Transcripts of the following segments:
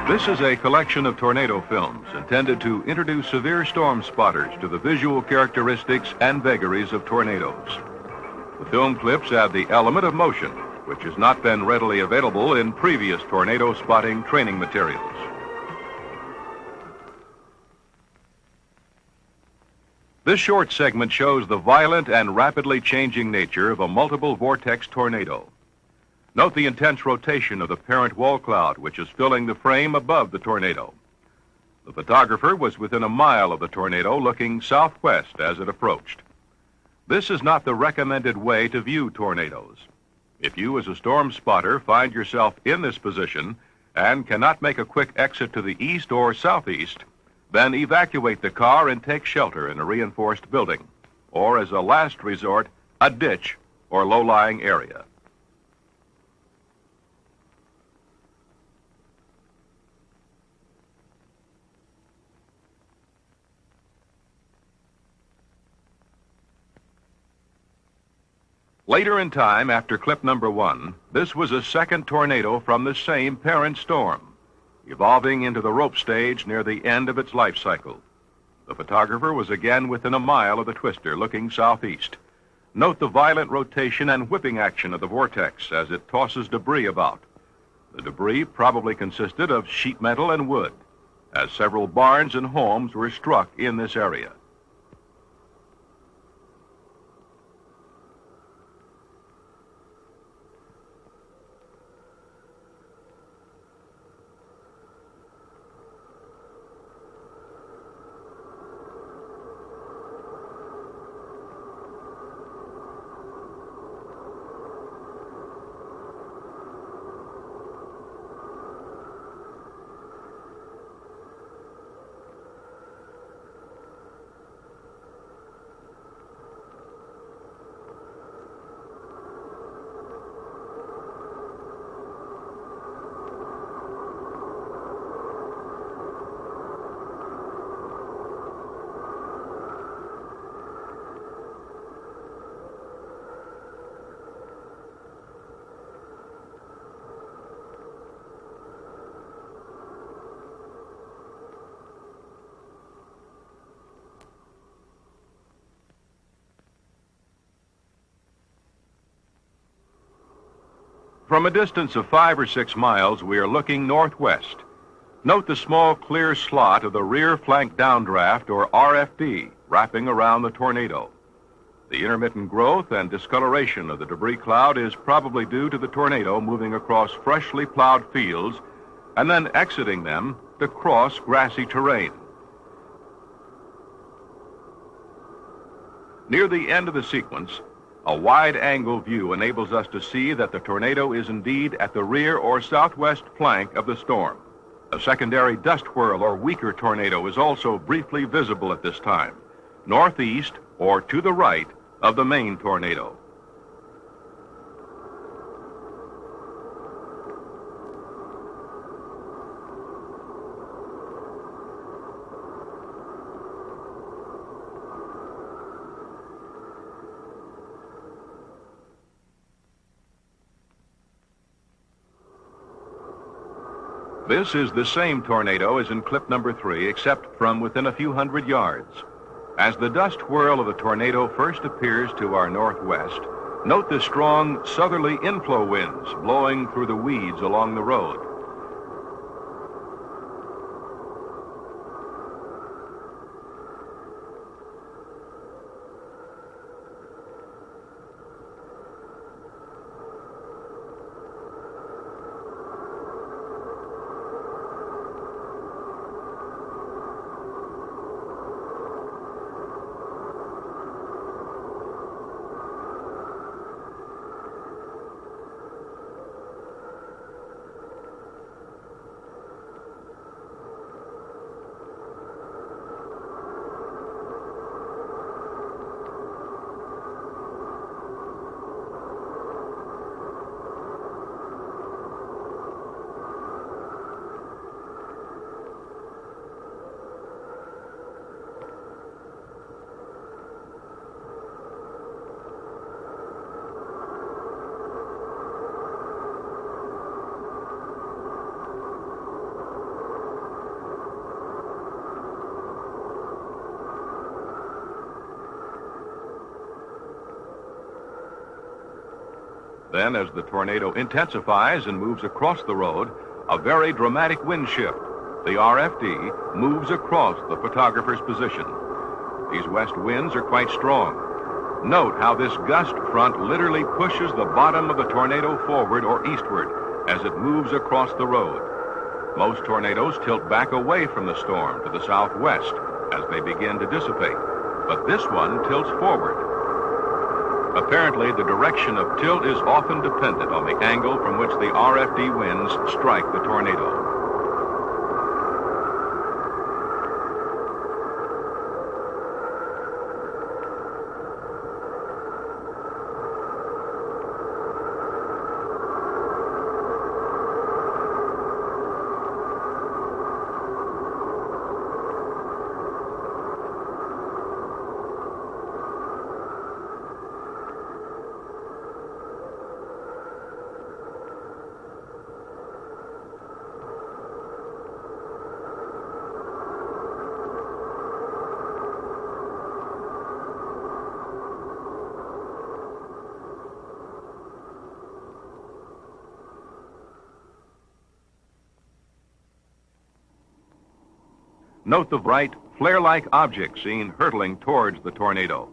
This is a collection of tornado films intended to introduce severe storm spotters to the visual characteristics and vagaries of tornadoes. The film clips add the element of motion, which has not been readily available in previous tornado spotting training materials. This short segment shows the violent and rapidly changing nature of a multiple vortex tornado. Note the intense rotation of the parent wall cloud, which is filling the frame above the tornado. The photographer was within a mile of the tornado, looking southwest as it approached. This is not the recommended way to view tornadoes. If you, as a storm spotter, find yourself in this position and cannot make a quick exit to the east or southeast, then evacuate the car and take shelter in a reinforced building, or as a last resort, a ditch or low-lying area. Later in time, after clip number 1, this was a second tornado from the same parent storm, evolving into the rope stage near the end of its life cycle. The photographer was again within a mile of the twister, looking southeast. Note the violent rotation and whipping action of the vortex as it tosses debris about. The debris probably consisted of sheet metal and wood, as several barns and homes were struck in this area. From a distance of 5 or 6 miles, we are looking northwest. Note the small clear slot of the rear flank downdraft, or RFD, wrapping around the tornado. The intermittent growth and discoloration of the debris cloud is probably due to the tornado moving across freshly plowed fields and then exiting them to cross grassy terrain. Near the end of the sequence, a wide-angle view enables us to see that the tornado is indeed at the rear or southwest flank of the storm. A secondary dust whirl or weaker tornado is also briefly visible at this time, northeast or to the right of the main tornado. This is the same tornado as in clip number 3, except from within a few hundred yards. As the dust whirl of the tornado first appears to our northwest, note the strong southerly inflow winds blowing through the weeds along the road. Then, as the tornado intensifies and moves across the road, a very dramatic wind shift. The RFD moves across the photographer's position. These west winds are quite strong. Note how this gust front literally pushes the bottom of the tornado forward or eastward as it moves across the road. Most tornadoes tilt back away from the storm to the southwest as they begin to dissipate, but this one tilts forward. Apparently, the direction of tilt is often dependent on the angle from which the RFD winds strike the tornado. Note the bright, flare-like object seen hurtling towards the tornado.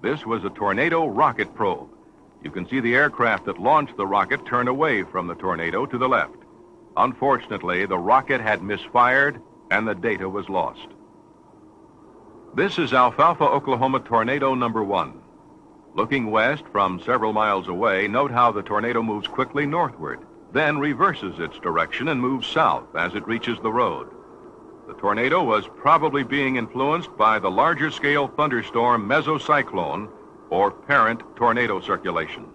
This was a tornado rocket probe. You can see the aircraft that launched the rocket turn away from the tornado to the left. Unfortunately, the rocket had misfired and the data was lost. This is Alfalfa, Oklahoma tornado number 1. Looking west from several miles away, note how the tornado moves quickly northward, then reverses its direction and moves south as it reaches the road. The tornado was probably being influenced by the larger scale thunderstorm mesocyclone or parent tornado circulation.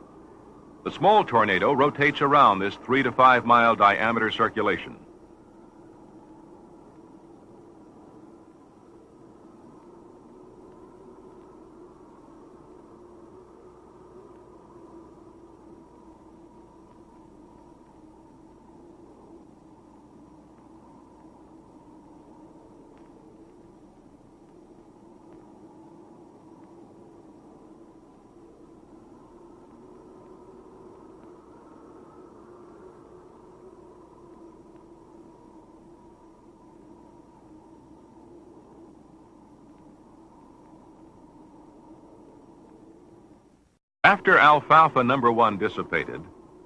The small tornado rotates around this 3 to 5 mile diameter circulation. After Alfalfa number 1 dissipated,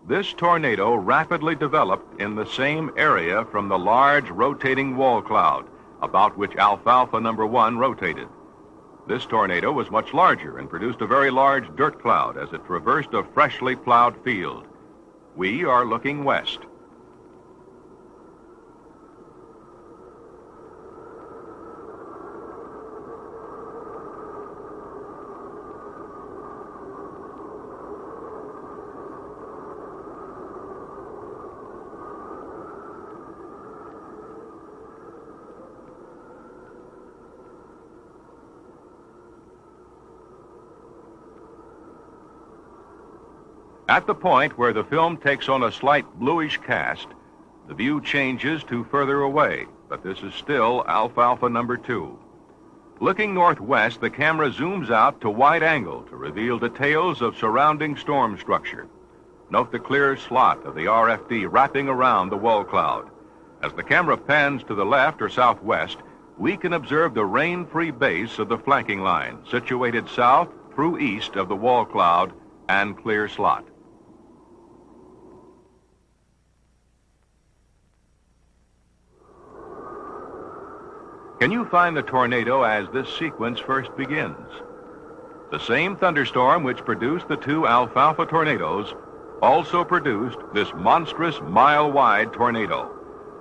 this tornado rapidly developed in the same area from the large rotating wall cloud about which Alfalfa number 1 rotated. This tornado was much larger and produced a very large dirt cloud as it traversed a freshly plowed field. We are looking west. At the point where the film takes on a slight bluish cast, the view changes to further away, but this is still Alfalfa number 2. Looking northwest, the camera zooms out to wide angle to reveal details of surrounding storm structure. Note the clear slot of the RFD wrapping around the wall cloud. As the camera pans to the left or southwest, we can observe the rain-free base of the flanking line, situated south through east of the wall cloud and clear slot. Can you find the tornado as this sequence first begins? The same thunderstorm which produced the 2 Alfalfa tornadoes also produced this monstrous mile-wide tornado.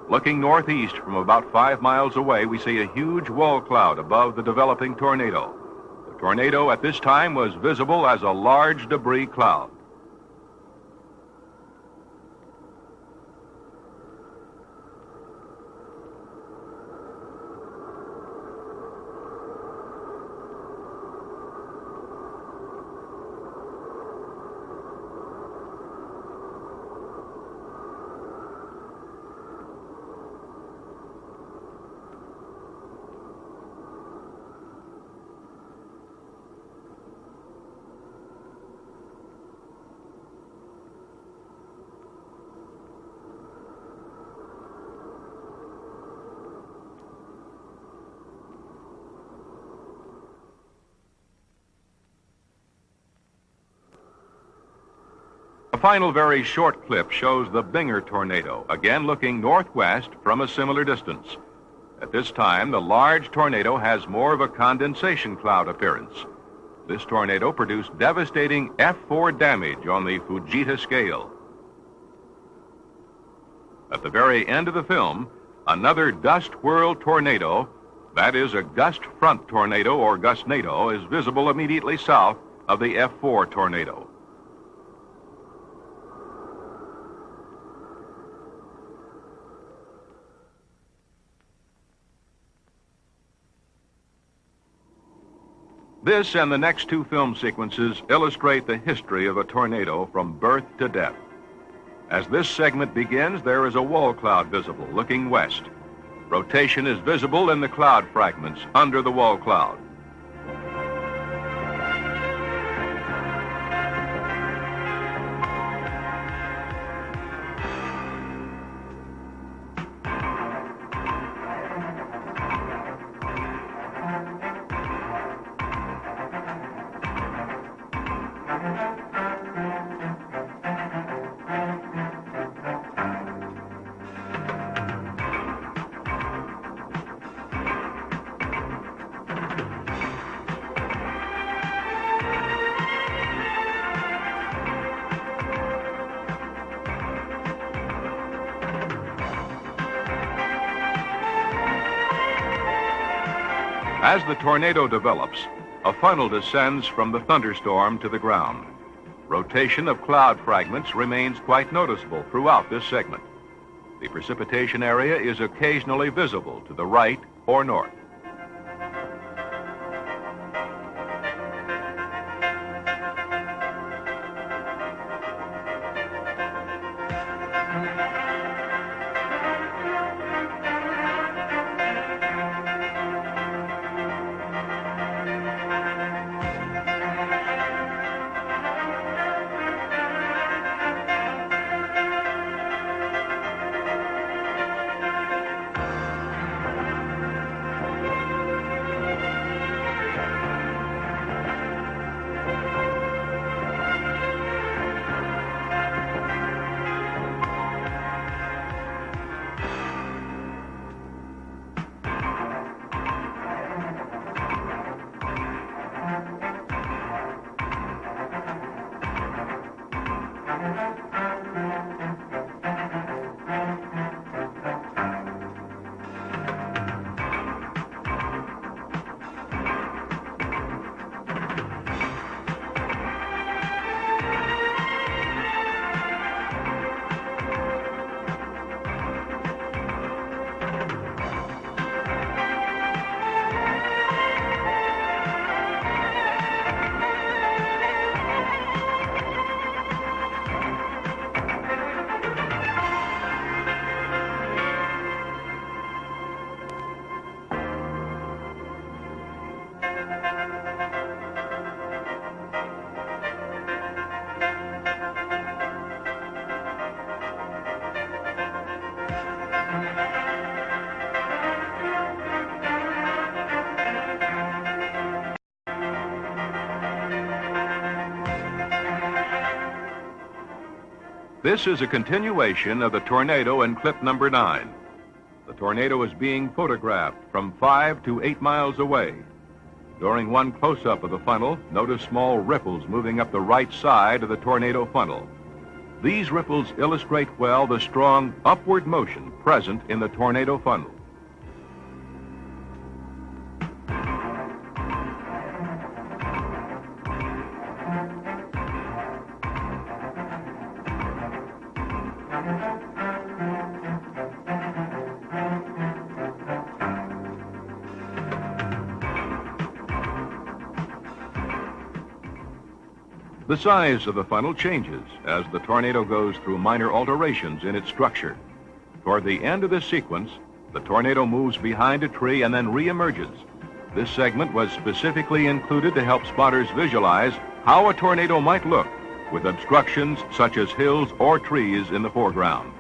Looking northeast from about 5 miles away, we see a huge wall cloud above the developing tornado. The tornado at this time was visible as a large debris cloud. final very short clip shows the Binger tornado, again looking northwest from a similar distance. At this time, the large tornado has more of a condensation cloud appearance. This tornado produced devastating F4 damage on the Fujita scale. At the very end of the film, another dust whirl tornado, that is a gust front tornado or gustnado, is visible immediately south of the F4 tornado. This and the next two film sequences illustrate the history of a tornado from birth to death. As this segment begins, there is a wall cloud visible looking west. Rotation is visible in the cloud fragments under the wall cloud. As the tornado develops, a funnel descends from the thunderstorm to the ground. Rotation of cloud fragments remains quite noticeable throughout this segment. The precipitation area is occasionally visible to the right or north. This is a continuation of the tornado in clip number 9. The tornado is being photographed from 5 to 8 miles away. During one close-up of the funnel, notice small ripples moving up the right side of the tornado funnel. These ripples illustrate well the strong upward motion present in the tornado funnel. The size of the funnel changes as the tornado goes through minor alterations in its structure. Toward the end of this sequence, the tornado moves behind a tree and then reemerges. This segment was specifically included to help spotters visualize how a tornado might look with obstructions such as hills or trees in the foreground.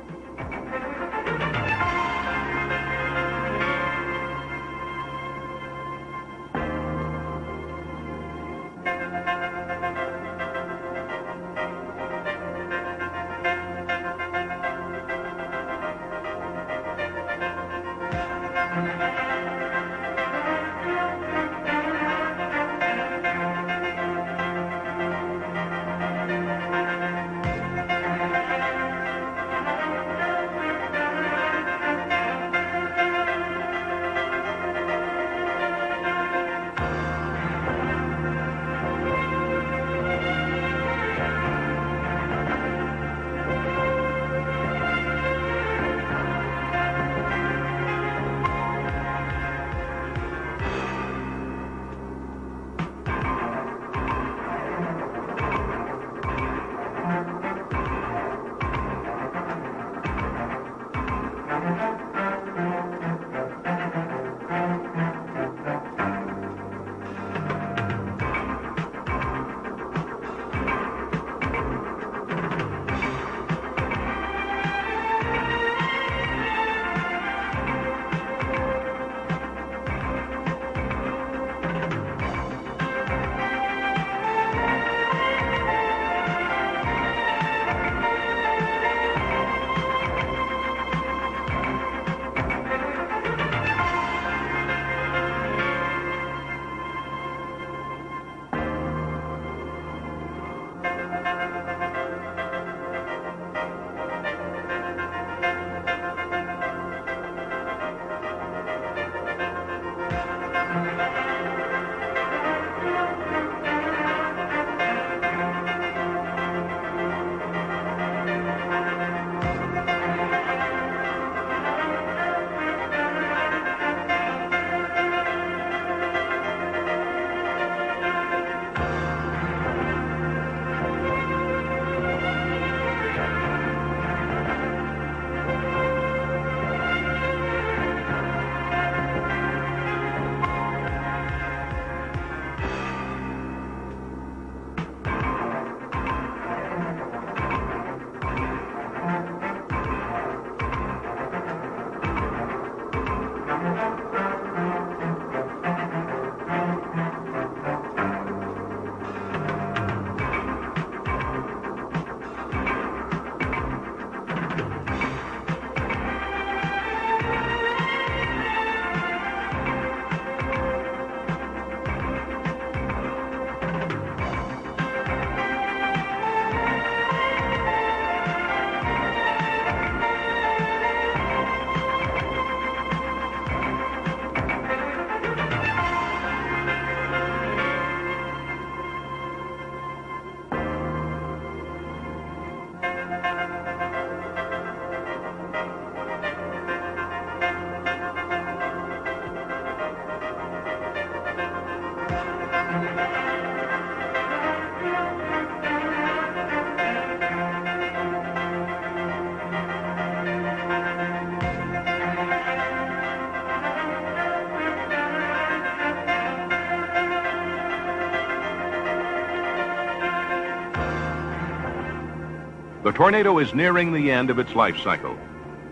The tornado is nearing the end of its life cycle,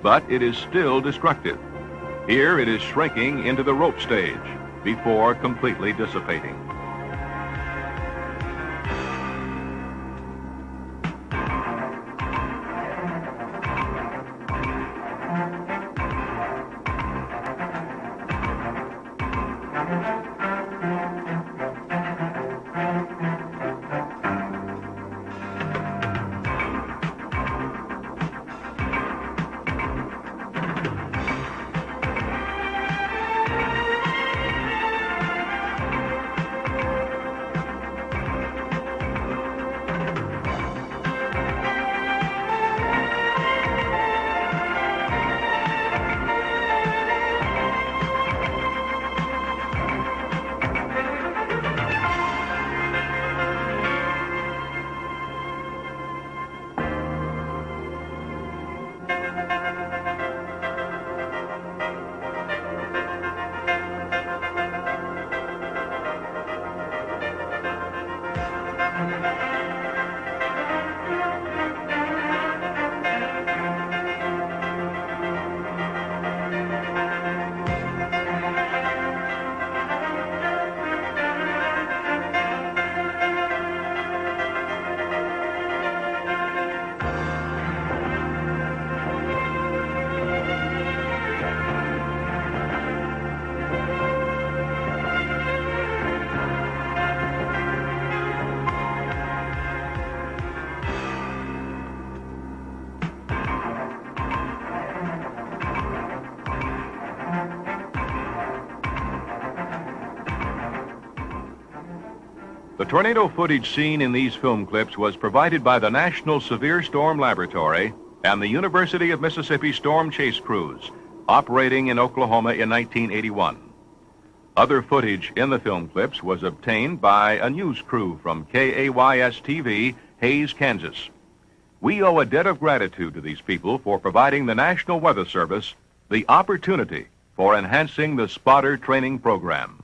but it is still destructive. Here it is shrinking into the rope stage before completely dissipating. The tornado footage seen in these film clips was provided by the National Severe Storm Laboratory and the University of Mississippi Storm Chase Crews, operating in Oklahoma in 1981. Other footage in the film clips was obtained by a news crew from KAYS-TV, Hays, Kansas. We owe a debt of gratitude to these people for providing the National Weather Service the opportunity for enhancing the spotter training program.